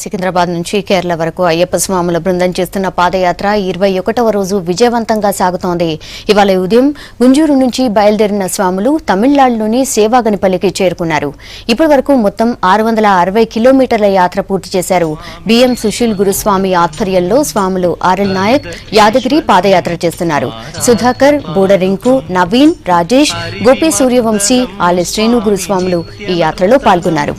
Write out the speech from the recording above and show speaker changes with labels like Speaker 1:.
Speaker 1: సికింద్రాబాద్ నుంచి కేరళ వరకు అయ్యప్ప స్వాముల బృందం చేస్తున్న పాదయాత్ర 21వ రోజు విజయవంతంగా సాగుతోంది. ఇవాళ ఉదయం గుంజూరు నుంచి బయలుదేరిన స్వాములు తమిళనాడులోని సేవాగనిపల్లికి చేరుకున్నారు. ఇప్పటి వరకు మొత్తం 660 కిలోమీటర్ల యాత్ర పూర్తి చేశారు. బిఎం సుశీల్ గురుస్వామి ఆధ్వర్యంలో స్వాములు ఆర్ఎల్ నాయక్ యాదగిరి పాదయాత్ర చేస్తున్నారు. సుధాకర్, బోడరింకు, నవీన్, రాజేష్, గోపి సూర్యవంశీ, ఆలి శ్రేణు గురుస్వాములు ఈ యాత్రలో పాల్గొన్నారు.